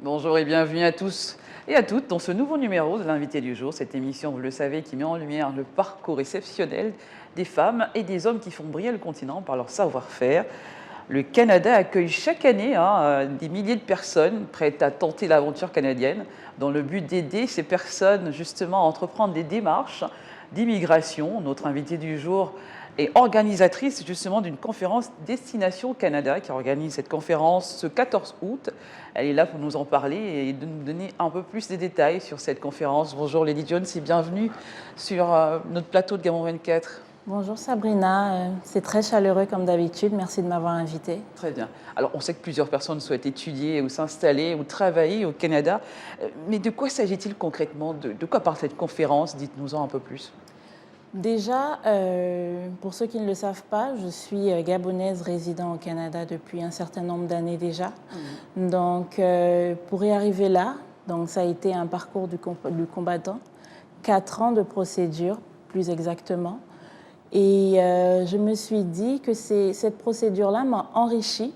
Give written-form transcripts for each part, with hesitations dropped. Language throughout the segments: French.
Bonjour et bienvenue à tous et à toutes dans ce nouveau numéro de l'invité du jour, cette émission, vous le savez, qui met en lumière le parcours exceptionnel des femmes et des hommes qui font briller le continent par leur savoir-faire. Le Canada accueille chaque année des milliers de personnes prêtes à tenter l'aventure canadienne dans le but d'aider ces personnes justement à entreprendre des démarches d'immigration. Notre invitée du jour est organisatrice justement d'une conférence Destination Canada qui organise cette conférence ce 14 août. Elle est là pour nous en parler et de nous donner un peu plus de détails sur cette conférence. Bonjour Lady Jones et bienvenue sur notre plateau de Gamon 24. Bonjour Sabrina, c'est très chaleureux comme d'habitude, merci de m'avoir invitée. Très bien. Alors on sait que plusieurs personnes souhaitent étudier ou s'installer ou travailler au Canada, mais de quoi s'agit-il concrètement? De quoi parle cette conférence? Dites-nous-en un peu plus. Déjà, pour ceux qui ne le savent pas, je suis gabonaise résidant au Canada depuis un certain nombre d'années déjà. Donc pour y arriver là, donc, ça a été un parcours du combattant, 4 ans de procédure plus exactement. Et je me suis dit que cette procédure-là m'a enrichie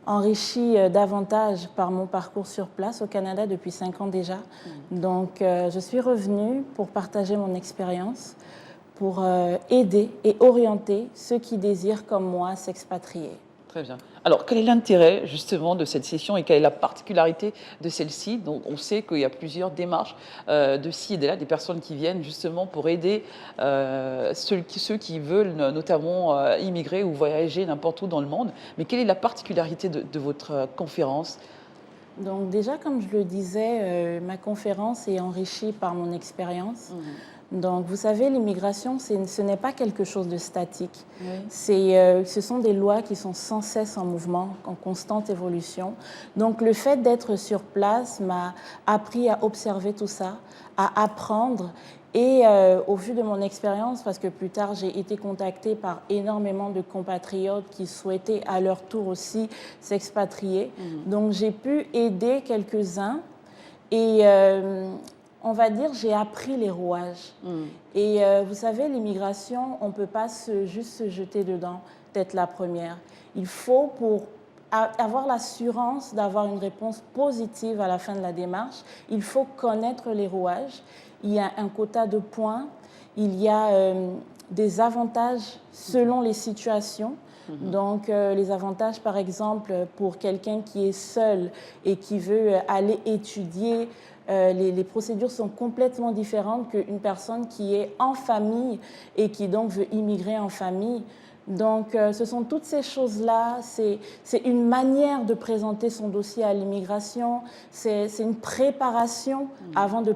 davantage par mon parcours sur place au Canada depuis 5 ans déjà. Donc, je suis revenue pour partager mon expérience, pour aider et orienter ceux qui désirent, comme moi, s'expatrier. Très bien. Alors, quel est l'intérêt justement de cette session et quelle est la particularité de celle-ci? Donc, on sait qu'il y a plusieurs démarches de ci et de là, des personnes qui viennent justement pour aider ceux qui veulent notamment immigrer ou voyager n'importe où dans le monde. Mais quelle est la particularité de votre conférence? Donc déjà, comme je le disais, ma conférence est enrichie par mon expérience. Donc, vous savez, l'immigration, ce n'est pas quelque chose de statique. Oui. Ce sont des lois qui sont sans cesse en mouvement, en constante évolution. Donc, le fait d'être sur place m'a appris à observer tout ça, à apprendre. Et au vu de mon expérience, parce que plus tard, j'ai été contactée par énormément de compatriotes qui souhaitaient à leur tour aussi s'expatrier. Donc, j'ai pu aider quelques-uns et... on va dire, j'ai appris les rouages. Et vous savez, l'immigration, on ne peut pas juste se jeter dedans, d'être la première. Il faut, pour avoir l'assurance d'avoir une réponse positive à la fin de la démarche, il faut connaître les rouages. Il y a un quota de points, il y a des avantages selon les situations. Donc, les avantages, par exemple, pour quelqu'un qui est seul et qui veut aller étudier, les procédures sont complètement différentes qu'une personne qui est en famille et qui donc veut immigrer en famille. Donc, ce sont toutes ces choses-là. C'est une manière de présenter son dossier à l'immigration. C'est une préparation avant de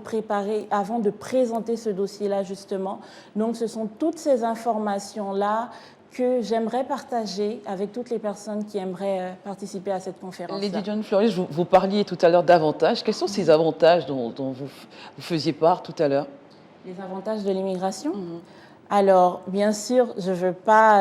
présenter ce dossier-là, justement. Donc, ce sont toutes ces informations-là que j'aimerais partager avec toutes les personnes qui aimeraient participer à cette conférence. Lady Jones Fleuris, vous parliez tout à l'heure d'avantages. Quels sont ces avantages dont vous faisiez part tout à l'heure? Les avantages de l'immigration? Alors, bien sûr, je ne veux pas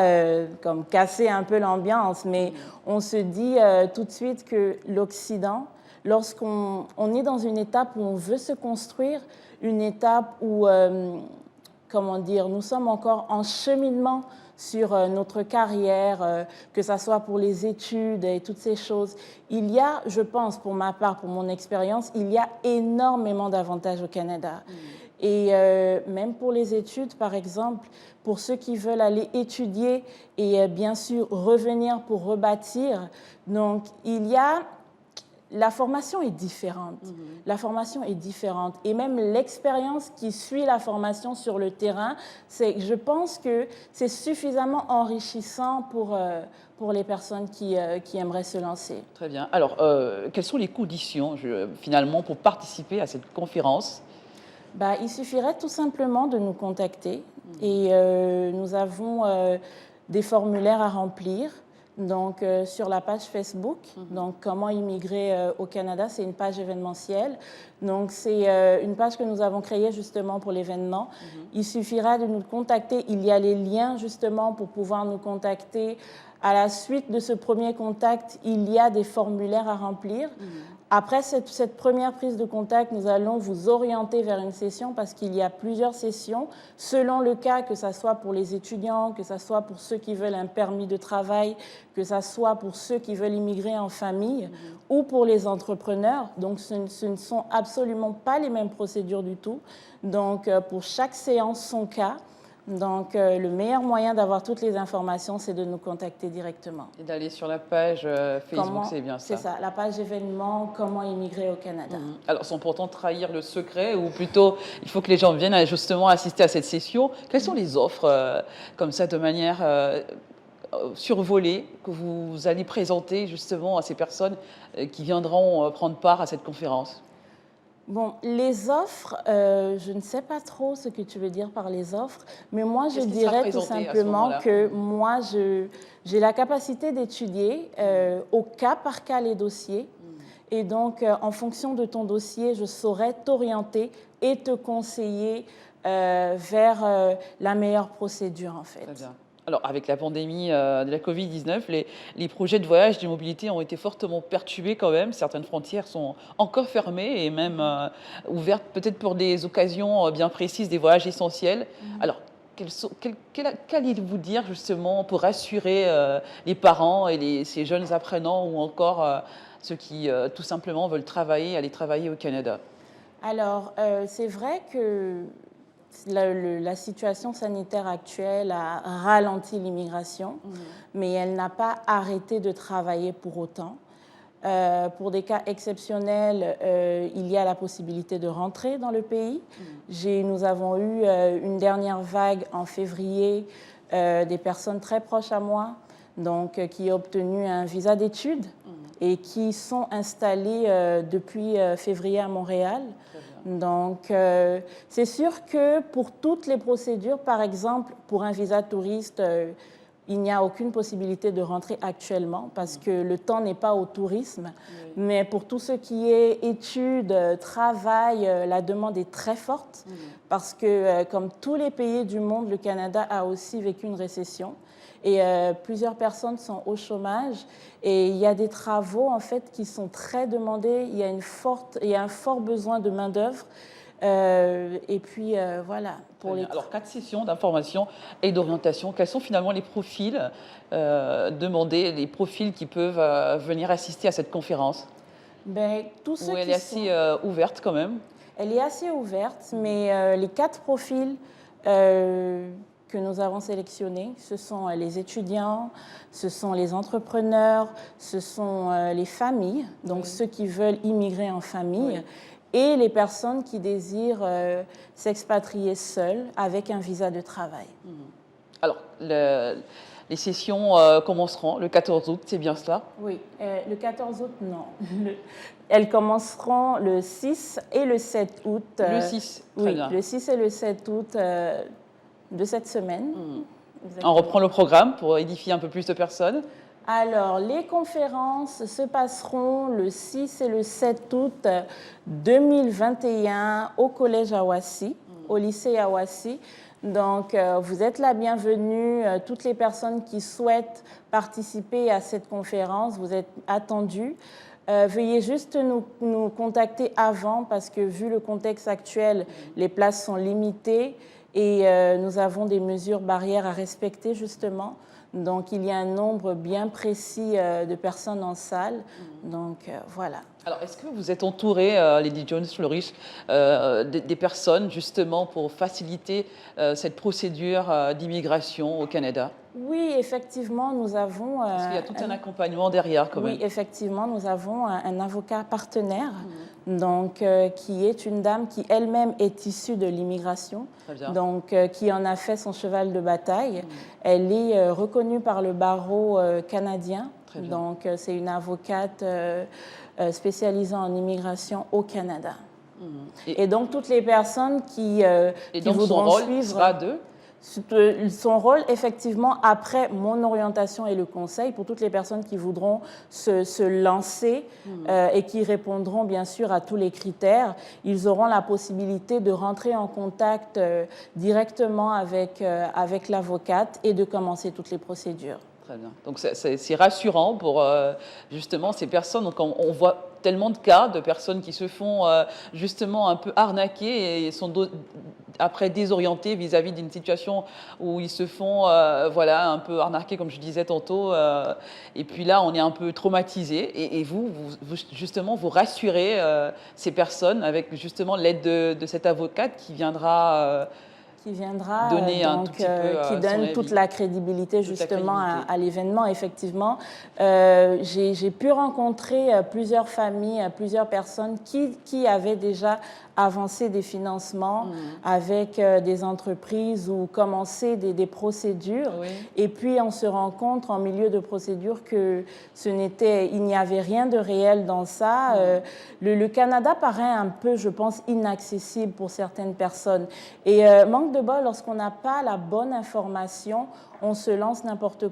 comme casser un peu l'ambiance, mais on se dit tout de suite que l'Occident, lorsqu'on est dans une étape où on veut se construire, une étape où, comment dire, nous sommes encore en cheminement sur notre carrière, que ce soit pour les études et toutes ces choses. Il y a, je pense, pour ma part, pour mon expérience, il y a énormément d'avantages au Canada. Et même pour les études, par exemple, pour ceux qui veulent aller étudier et bien sûr revenir pour rebâtir, donc il y a... La formation est différente. La formation est différente. Et même l'expérience qui suit la formation sur le terrain, je pense que c'est suffisamment enrichissant pour les personnes qui aimeraient se lancer. Très bien. Alors, quelles sont les conditions, finalement, pour participer à cette conférence? Il suffirait tout simplement de nous contacter. Et nous avons des formulaires à remplir. Donc, sur la page Facebook, donc comment immigrer au Canada, c'est une page événementielle. Donc, c'est une page que nous avons créée justement pour l'événement. Il suffira de nous contacter. Il y a les liens justement pour pouvoir nous contacter. À la suite de ce premier contact, il y a des formulaires à remplir. Après cette première prise de contact, nous allons vous orienter vers une session parce qu'il y a plusieurs sessions, selon le cas, que ce soit pour les étudiants, que ce soit pour ceux qui veulent un permis de travail, que ce soit pour ceux qui veulent immigrer en famille ou pour les entrepreneurs. Donc, ce ne sont absolument pas les mêmes procédures du tout. Donc, pour chaque séance, son cas. Donc, le meilleur moyen d'avoir toutes les informations, c'est de nous contacter directement. Et d'aller sur la page Facebook, c'est bien ça. C'est ça, la page événements, comment immigrer au Canada. Alors, sans pourtant trahir le secret, ou plutôt, il faut que les gens viennent justement assister à cette session. Quelles sont les offres, comme ça, de manière survolée, que vous allez présenter justement à ces personnes qui viendront prendre part à cette conférence? Bon, les offres, je ne sais pas trop ce que tu veux dire par les offres, mais moi, je dirais tout simplement que moi, j'ai la capacité d'étudier au cas par cas les dossiers. Et donc, en fonction de ton dossier, je saurais t'orienter et te conseiller vers la meilleure procédure, en fait. Très bien. Alors, avec la pandémie de la Covid-19, les projets de voyage, de mobilité ont été fortement perturbés quand même. Certaines frontières sont encore fermées et même ouvertes peut-être pour des occasions bien précises, des voyages essentiels. Alors, qu'allez-vous dire justement pour rassurer les parents et ces jeunes apprenants ou encore ceux qui tout simplement veulent aller travailler au Canada? Alors, c'est vrai que la situation sanitaire actuelle a ralenti l'immigration, mais elle n'a pas arrêté de travailler pour autant. Pour des cas exceptionnels, il y a la possibilité de rentrer dans le pays. Nous avons eu une dernière vague en février, des personnes très proches à moi, donc, qui ont obtenu un visa d'études et qui sont installées depuis février à Montréal. Donc, c'est sûr que pour toutes les procédures, par exemple, pour un visa touriste, il n'y a aucune possibilité de rentrer actuellement parce que le temps n'est pas au tourisme. Oui. Mais pour tout ce qui est études, travail, la demande est très forte parce que, comme tous les pays du monde, le Canada a aussi vécu une récession. Et plusieurs personnes sont au chômage et il y a des travaux en fait qui sont très demandés. Il y a un fort besoin de main d'œuvre. Et puis voilà. Alors 4 sessions d'information et d'orientation. Quels sont finalement les profils demandés, les profils qui peuvent venir assister à cette conférence? Tous ceux elle est assez ouverte quand même. Elle est assez ouverte, mais les 4 profils que nous avons sélectionnés, ce sont les étudiants, ce sont les entrepreneurs, ce sont les familles, donc ceux qui veulent immigrer en famille, et les personnes qui désirent s'expatrier seules avec un visa de travail. Alors, les sessions commenceront le 14 août, c'est bien cela? Oui, le 14 août, non. Elles commenceront le 6 et le 7 août. Le 6, très bien. Le 6 et le 7 août de cette semaine. On reprend le programme pour édifier un peu plus de personnes. Alors, les conférences se passeront le 6 et le 7 août 2021 au Collège Awassi, au lycée Awassi. Donc, vous êtes la bienvenue. Toutes les personnes qui souhaitent participer à cette conférence, vous êtes attendues. Veuillez juste nous contacter avant parce que, vu le contexte actuel, les places sont limitées et nous avons des mesures barrières à respecter, justement. Donc, il y a un nombre bien précis de personnes en salle. Donc, voilà. Alors, est-ce que vous êtes entouré, Lady Jones Flourish, des personnes, justement, pour faciliter cette procédure d'immigration au Canada? Oui, effectivement, nous avons... Parce qu'il y a tout un accompagnement derrière, quand même. Oui, effectivement, nous avons un avocat partenaire, donc, qui est une dame qui elle-même est issue de l'immigration, donc qui en a fait son cheval de bataille. Elle est reconnue par le barreau canadien, donc c'est une avocate spécialisée en immigration au Canada. Et donc, toutes les personnes qui voudront suivre... Sera de... Son rôle, effectivement, après mon orientation et le conseil, pour toutes les personnes qui voudront se lancer et qui répondront bien sûr à tous les critères, ils auront la possibilité de rentrer en contact directement avec l'avocate et de commencer toutes les procédures. Très bien. Donc c'est rassurant pour justement ces personnes. Donc on voit tellement de cas de personnes qui se font justement un peu arnaquer et sont après désorientés vis-à-vis d'une situation où ils se font voilà, un peu arnaquer, comme je disais tantôt. Et puis là, on est un peu traumatisé. Et vous, justement, vous rassurez ces personnes avec justement l'aide de cette avocate qui viendra donner un tout petit peu qui donne toute la crédibilité justement à l'événement. Effectivement, j'ai pu rencontrer plusieurs familles, plusieurs personnes qui avaient déjà avancé des financements avec des entreprises ou commencé des procédures. Oui. Et puis, on se rend compte en milieu de procédure que il n'y avait rien de réel dans ça. Le Canada paraît un peu, je pense, inaccessible pour certaines personnes. Et manque de bol, lorsqu'on n'a pas la bonne information, on se lance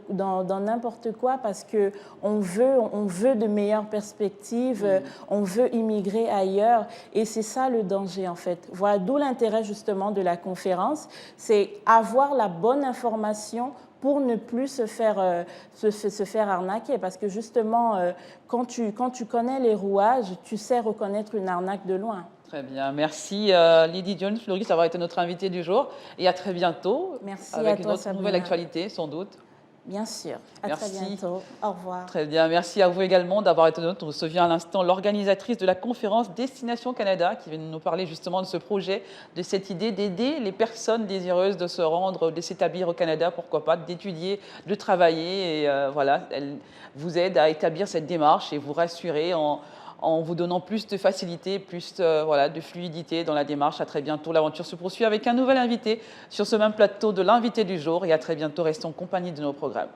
dans n'importe quoi parce qu'on veut de meilleures perspectives, on veut immigrer ailleurs. Et c'est ça le danger, en fait. Voilà, d'où l'intérêt, justement, de la conférence. C'est avoir la bonne information pour ne plus se faire arnaquer. Parce que, justement, quand tu connais les rouages, tu sais reconnaître une arnaque de loin. Très bien. Merci Lydie Jones-Fleury d'avoir été notre invitée du jour. Et à très bientôt. Merci avec à toi, une autre nouvelle actualité, sans doute. Bien sûr. À très bientôt. Au revoir. Très bien. Merci à vous également d'avoir été notre. On recevait à l'instant l'organisatrice de la conférence Destination Canada qui vient nous parler justement de ce projet, de cette idée d'aider les personnes désireuses de se rendre, de s'établir au Canada, pourquoi pas, d'étudier, de travailler. Et voilà, elle vous aide à établir cette démarche et vous rassurer en vous donnant plus de facilité, plus voilà, de fluidité dans la démarche. À très bientôt. L'aventure se poursuit avec un nouvel invité sur ce même plateau de l'invité du jour. Et à très bientôt. Restons en compagnie de nos programmes.